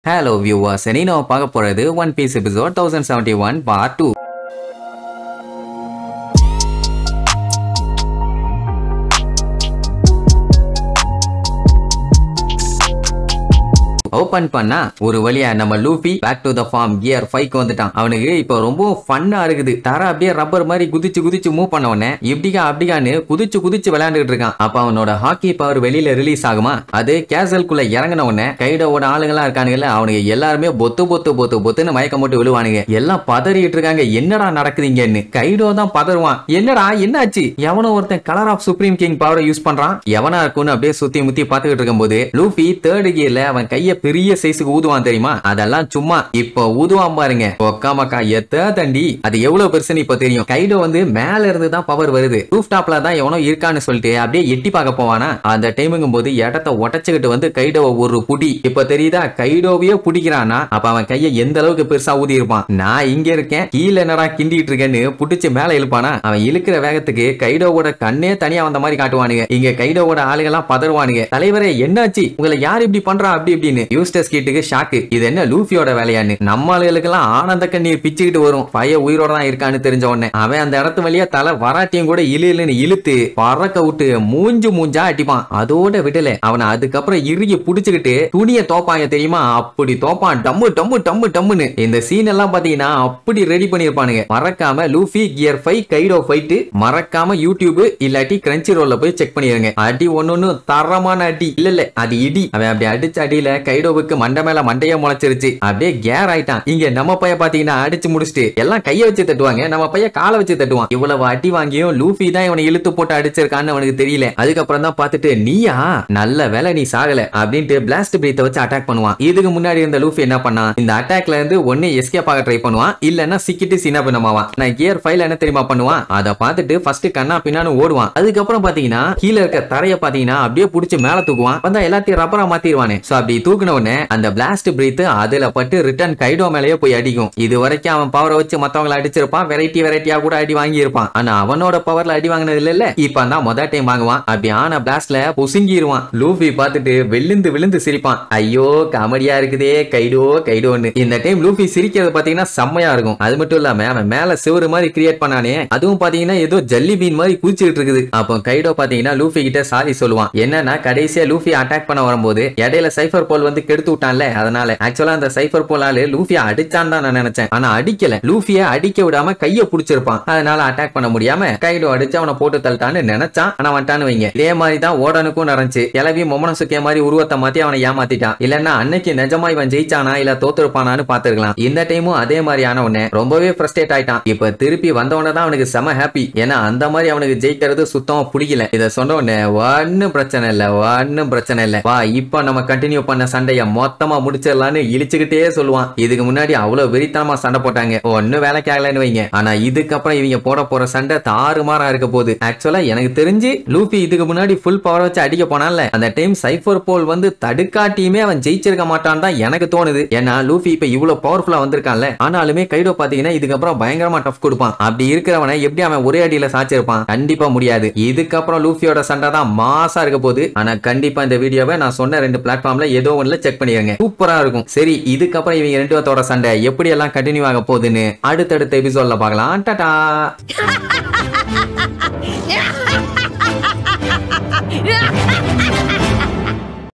Hello viewers, and now பார்க்க போறது One Piece episode 1071 part 2. Open பண்ணா ஒரு வழியா நம்ம Luffy back to the form gear 5க்கு வந்துட்டான். அவனுக்கு இப்போ ரொம்ப ஃபன்னா இருக்குது. தர அப்படியே ரப்பர் மாதிரி குதிச்சு மூவ் பண்ணவனே இப்படிக்கா அப்படிக்கான்னு குதிச்சு விளையாண்டுட்டு இருக்கான். அப்ப அவனோட ஹாக்கி பவர் வெளியில ரிலீஸ் ஆகுமா? அது கேசல்குள்ள இறங்கின உடனே கைடோட ஆளுங்களா இருக்கானுங்கல்ல, அவனுக்கு எல்லாருமே பொத்துன்னு மயக்கம் போட்டு விழுவானுங்க. எல்லாம் பதறிட்டு இருக்காங்க. என்னடா நடக்குதுங்கன்னு கைடோ தான் பதறுவான். என்னடா என்னாச்சு? எவனோ ஒருத்தன் கலர் ஆஃப் சுப்ரீம் கிங் பவரை யூஸ் பண்றான். எவனா இருக்குன்னு அப்படியே சுத்தி முத்தி பாத்துக்கிட்டு இருக்கும் போது லூஃபி தேர்ட் கியர்ல அவன் கைய பெரிய சைஸுக்கு ஊதுவான் தெரியுமா? அதெல்லாம் சும்மா இப்ப ஊதுவான் பாருங்க. ஒக்காமக்கா எத்த தண்டி அது எவ்வளவு பெருசுன்னு இப்ப தெரியும். கைடோ வந்து மேல இருந்து தான் பவர் வருது. ரூஃப் டாப்ல தான் எவனோ இருக்கான்னு சொல்லிட்டு அப்படியே எட்டி பார்க்க போவானா? அந்த டைமுங்கும் போது இடத்த உடைச்சுக்கிட்டு வந்து கைடோவை ஒரு புடி. இப்ப தெரியுதா கைடோவையே புடிக்கிறானா? அப்ப அவன் கையை எந்த அளவுக்கு பெருசா ஊதி இருப்பான். நான் இங்க இருக்கேன் கீழே என்னடா கிண்டிட்டு இருக்கேன்னு புடிச்சு மேல இழுப்பானா? அவன் இழுக்கிற வேகத்துக்கு கைடோவோட கண்ணே தனியா வந்த மாதிரி காட்டுவானுங்க. இங்க கைடோவோட ஆளுகெல்லாம் பதறுவானுங்க. தலைவரே என்னாச்சு? உங்களை யார் இப்படி பண்றா அப்படி இப்படின்னு. யூஸ்டஸ் கிட்டுக்கு ஷாக்கு. இது என்ன லூஃபியோட வேலையான்னு. நம்ம ஆளுகளுக்கெல்லாம் ஆனந்த கண்ணீர் பிச்சுக்கிட்டு வரும். பைய உயிரோட தான் இருக்கான்னு தெரிஞ்ச உடனே அவன் அந்த இடத்து வழியா தலை வராட்டியும் கூட இழுன்னு இழுத்து பறக்க விட்டு மூஞ்சா அடிப்பான். அதோட விடல அவனை அதுக்கப்புறம் இறுகி புடிச்சுக்கிட்டு துணியை தோப்பாங்க தெரியுமா? அப்படி தோப்பான். டம்முன்னு இந்த சீன் எல்லாம் பாத்தீங்கன்னா அப்படி ரெடி பண்ணிருப்பானுங்க. மறக்காம லூஃபி கியர் 5 கைடோ ஃபைட் மறக்காம யூடியூப் இல்லாட்டி கிரன்ச்சி ரோல்ல போய் செக் பண்ணிருங்க. அடி ஒன்னொன்னு தரமான அடி இல்ல அது இடி. அவன் அப்படி அடிச்ச அடியில கைடோவுக்கு மண்டை மேல மண்டையா முளைச்சிருச்சு. அப்படியே கேர் ஆயிட்டான். இங்க நம்ம பைய பாத்தீங்கன்னா அடிச்சு முடிச்சுட்டு எல்லாம் கைய வச்சு தட்டுவாங்க, நம்ம பைய காலை வச்சு தட்டுவான். இவ்வளவு அடி வாங்கியும் லூஃபி தான் இவனை இழுத்து போட்டு அடிச்சிருக்கான்னு அவனுக்கு தெரியல. அதுக்கப்புறம் தான் பாத்துட்டு நீயா நல்ல வேலை நீ சாகல அப்படின்ட்டு பிளாஸ்ட் பிரீத்தை வச்சு அட்டாக் பண்ணுவான். இதுக்கு முன்னாடி இருந்த லூஃபி என்ன பண்ணான்? இந்த அட்டாக்ல இருந்து ஒண்ணு எஸ்கேப் ஆக ட்ரை பண்ணுவான், இல்லன்னா சிக்கிட்டு சீனா பண்ணமாவான். நான் கியர் 5 என்ன தெரியுமா பண்ணுவான்? அதை பார்த்துட்டு ஃபர்ஸ்ட் கண்ணா பின்னான்னு ஓடுவான். அதுக்கப்புறம் பாத்தீங்கன்னா கீழே இருக்க தரைய பாத்தீங்கன்னா அப்படியே புடிச்சு மேல தூக்குவான். வந்தா எல்லாத்தையும் ரப்பரா மாத்திடுவானே. சோ அப்படி தூக்குன உடனே அந்த பிளாஸ்ட் பிரீத் அதுல பட்டு ரிட்டர்ன் கைடோ மேலேயே போய் அடிக்கும். இது வரைக்கும் அவன் பவரை வச்சு மத்தவங்களை அடிச்சிருப்பான், வெரைட்டியா கூட அடி வாங்கி இருப்பான். ஆனா அவனோட பவர்ல அடி வாங்கினது இல்ல. இப்ப தான் முதல் டைம் வாங்குவான். அப்படி ஆன பிளாஸ்ட்ல புசுங்கிடுவான். லூஃபி பார்த்துட்டு விழுந்து சிரிப்பான். ஐயோ காமெடியா இருக்குதே கைடோன்னு. இந்த டைம் லூஃபி சிரிக்கிறது பாத்தீங்கன்னா செம்மையா இருக்கும். அது மட்டும் இல்லாம அவன் மேல சிவரு மாதிரி கிரியேட் பண்ணானே, அதுவும் பாத்தீங்கன்னா ஏதோ ஜல்லி பீன் மாதிரி குதிச்சுட்டு இருக்குது. அப்போ கைடோ பாத்தீங்கன்னா லூஃபி கிட்ட சாரி சொல்லுவான். என்னன்னா கடைசியா லூஃபி அட்டாக் பண்ண வரும்போது இடையில சைஃபர் போல் வந்து கெடுத்து விட்டான்ல, அதனால ஆக்சுவலா அந்த சைஃபர் போலால லூஃபிய அடிச்சான் தான் நான் நினைச்சேன். ஆனா அடிக்கல. லூஃபிய அடிக்க விடாம கைய புடிச்சிருப்பான். அதனால அட்டாக் பண்ண முடியாம கைடோ அடிச்சு அவனை போட்டு தள்ளிட்டான்னு நினைச்சான். ஆனா வந்துட்டான்னு வைங்க. இதே மாதிரி தான் ஓடனுக்கும் நடந்துச்சு. கிளவி மொமனசுக்கே மாதிரி உருவத்தை மாத்தி அவனை ஏமாத்திட்டான். இல்லன்னா அன்னைக்கு நிஜமா இவன் ஜெயிச்சானா இல்ல தோத்துருப்பானான்னு பாத்துருக்கலாம். இந்த டைமும் அதே மாதிரி ஆன உடனே ரொம்பவே ஃப்ரஸ்ட்ரேட் ஆயிட்டான். இப்ப திருப்பி வந்தவன தான் அவனுக்கு செம ஹாப்பி. ஏன்னா அந்த மாதிரி அவனுக்கு ஜெயிக்கிறது சுத்தமா பிடிக்கல. இத சொன்ன உடனே ஒன்னும் பிரச்சனை இல்ல வா இப்ப நம்ம கண்டினியூ பண்ண சண்டைய மொத்தமா முடிச்சிடலான்னு இழிச்சுக்கிட்டே சொல்லுவான். இதுக்கு முன்னாடி அவ்வளவு வெறித்தனமா சண்டை போட்டாங்க, ஒன்னும் வேலைக்கு ஆகலன்னு வைங்க. ஆனா இதுக்கப்புறம் இவங்க போற சண்டை தாறுமாறா இருக்க போகுது. ஆக்சுவலா எனக்கு தெரிஞ்சு லூஃபி இதுக்கு முன்னாடி ஃபுல் பவர் வச்சு அடிக்க போனான்ல, அந்த டைம் சைஃபர் போல் வந்து தடுக்காட்டியுமே அவன் ஜெயிச்சிருக்க மாட்டான் தான் எனக்கு தோணுது. ஏன்னா லூஃபி இப்ப இவ்வளவு பவர்ஃபுல்லா வந்திருக்கான்ல. ஆனாலுமே கைடோ பாத்தீங்கன்னா இதுக்கப்புறம் பயங்கரமா டஃப் கொடுப்பான். அப்படி இருக்கிறவனை எப்படி அவன் ஒரே அடியில சாச்சிருப்பான்? கண்டிப்பா முடியாது. இதுக்கப்புறம் லூஃபியோட சண்டை தான் மாசா இருக்க போகுது. ஆனா கண்டிப்பா இந்த வீடியோவை நான் சொன்ன 2 பிளாட்ஃபார்ம்ல ஏதோ ஒண்ணுல செக் பண்ணிருங்க. சூப்பரா இருக்கும். சரி இதுக்கப்புறம் இவங்க 2 பேத்தோட சண்டை எப்படி எல்லாம் கண்டினியூ ஆக போகுதுன்னு அடுத்தடுத்த எபிசோட்ல பார்க்கலாம். டாடா.